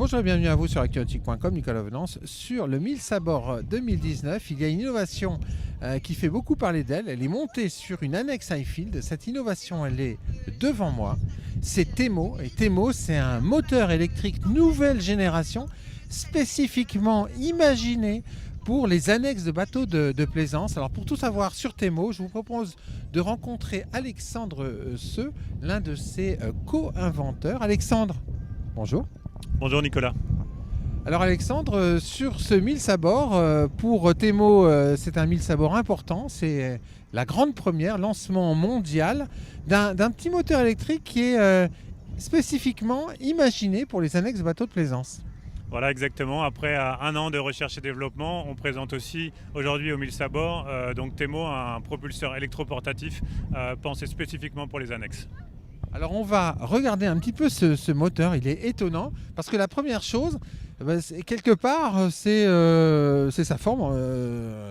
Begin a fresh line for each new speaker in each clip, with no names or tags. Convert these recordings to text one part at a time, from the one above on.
Bonjour et bienvenue à vous sur actu-nautique.com, Nicolas Venance. Sur le 1000 sabords 2019, il y a une innovation qui fait beaucoup parler d'elle. Elle est montée sur une annexe Highfield. Cette innovation, elle est devant moi. C'est Temo. Et Temo, c'est un moteur électrique nouvelle génération spécifiquement imaginé pour les annexes de bateaux de plaisance. Alors pour tout savoir sur Temo, je vous propose de rencontrer Alexandre Seu, l'un de ses co-inventeurs. Alexandre, bonjour.
Bonjour Nicolas.
Alors Alexandre, sur ce 1000 sabords, pour Temo, c'est un 1000 sabords important. C'est la grande première, lancement mondial d'un petit moteur électrique qui est spécifiquement imaginé pour les annexes bateaux de plaisance.
Voilà, exactement. Après un an de recherche et développement, on présente aussi aujourd'hui au 1000 sabords donc Temo, un propulseur électroportatif pensé spécifiquement pour les annexes.
Alors on va regarder un petit peu ce moteur, il est étonnant parce que la première chose, quelque part, c'est sa forme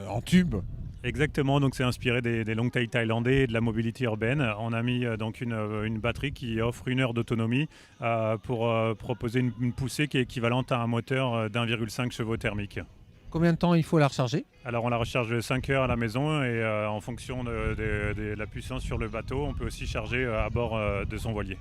en tube.
Exactement, donc c'est inspiré des long tail thaïlandais et de la mobilité urbaine. On a mis donc une batterie qui offre 1 heure d'autonomie pour proposer une poussée qui est équivalente à un moteur d'1,5 chevaux thermique.
Combien de temps il faut la recharger?
Alors on la recharge de 5 heures à la maison et en fonction de la puissance sur le bateau, on peut aussi charger à bord de son voilier.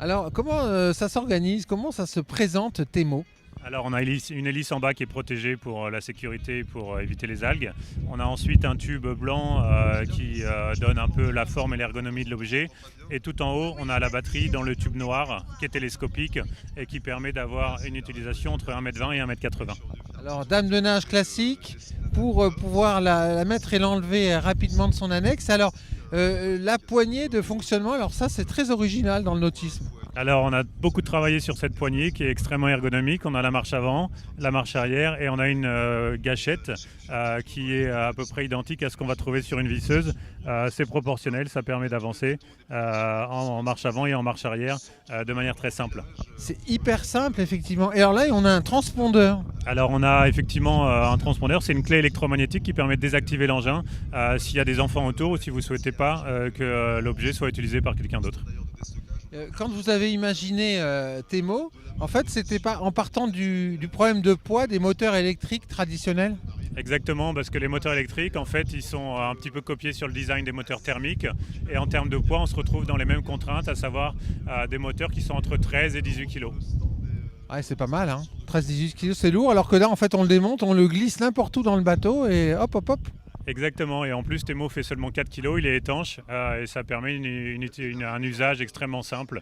Alors comment ça s'organise? Comment ça se présente Temo?
Alors on a une hélice en bas qui est protégée pour la sécurité, pour éviter les algues. On a ensuite un tube blanc qui donne un peu la forme et l'ergonomie de l'objet. Et tout en haut, on a la batterie dans le tube noir qui est télescopique et qui permet d'avoir une utilisation entre 1,20 m et 1,80 m.
Alors dame de nage classique pour pouvoir la mettre et l'enlever rapidement de son annexe. Alors la poignée de fonctionnement, alors ça c'est très original dans le nautisme.
Alors on a beaucoup travaillé sur cette poignée qui est extrêmement ergonomique. On a la marche avant, la marche arrière et on a une gâchette qui est à peu près identique à ce qu'on va trouver sur une visseuse. C'est proportionnel, ça permet d'avancer en marche avant et en marche arrière de manière très simple.
C'est hyper simple effectivement. Et alors là on a un transpondeur.
Alors on a effectivement un transpondeur, c'est une clé électromagnétique qui permet de désactiver l'engin s'il y a des enfants autour ou si vous ne souhaitez pas que l'objet soit utilisé par quelqu'un d'autre.
Quand vous avez imaginé Temo, en fait, c'était pas en partant du problème de poids des moteurs électriques traditionnels?
Exactement, parce que les moteurs électriques, en fait, ils sont un petit peu copiés sur le design des moteurs thermiques. Et en termes de poids, on se retrouve dans les mêmes contraintes, à savoir des moteurs qui sont entre 13 et 18 kg.
Ouais, c'est pas mal, hein. 13-18 kg, c'est lourd, alors que là, en fait, on le démonte, on le glisse n'importe où dans le bateau et hop, hop, hop.
Exactement, et en plus Temo fait seulement 4 kg, il est étanche et ça permet un usage extrêmement simple.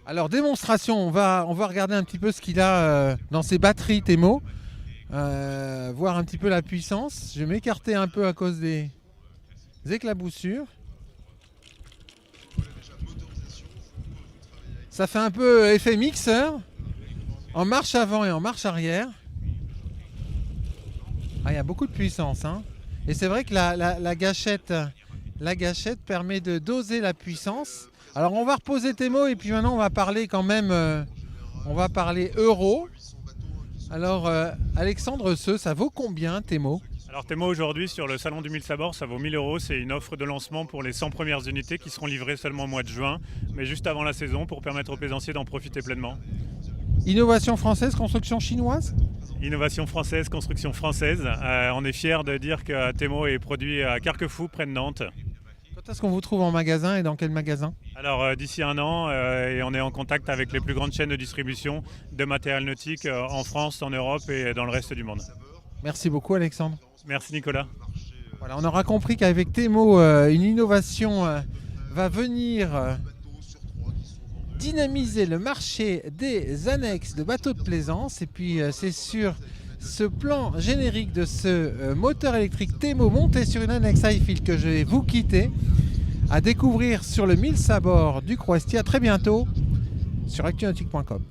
Alors démonstration, on va regarder un petit peu ce qu'il a dans ses batteries Temo, voir un petit peu la puissance. Je vais m'écarter un peu à cause des éclaboussures. Ça fait un peu effet mixeur, en marche avant et en marche arrière. Ah, il y a beaucoup de puissance, hein. Et c'est vrai que la gâchette permet de doser la puissance. Alors on va reposer Temo et puis maintenant on va parler quand même, on va parler euro. Alors Alexandre Seu, ça vaut combien Temo?
Alors Temo aujourd'hui sur le salon du 1000 sabords, ça vaut 1 000 €. C'est une offre de lancement pour les 100 premières unités qui seront livrées seulement au mois de juin, mais juste avant la saison pour permettre aux plaisanciers d'en profiter pleinement.
Innovation française, construction chinoise?
Innovation française, construction française. On est fiers de dire que Temo est produit à Carquefou, près de Nantes.
Quand est-ce qu'on vous trouve en magasin et dans quel magasin?
Alors d'ici un an, et on est en contact avec les plus grandes chaînes de distribution de matériel nautique en France, en Europe et dans le reste du monde.
Merci beaucoup Alexandre.
Merci Nicolas.
Voilà, on aura compris qu'avec Temo, une innovation va venir dynamiser le marché des annexes de bateaux de plaisance. Et puis c'est sur ce plan générique de ce moteur électrique Temo monté sur une annexe Highfield que je vais vous quitter, à découvrir sur le 1000 sabords du Croestier. À très bientôt sur actu-nautique.com.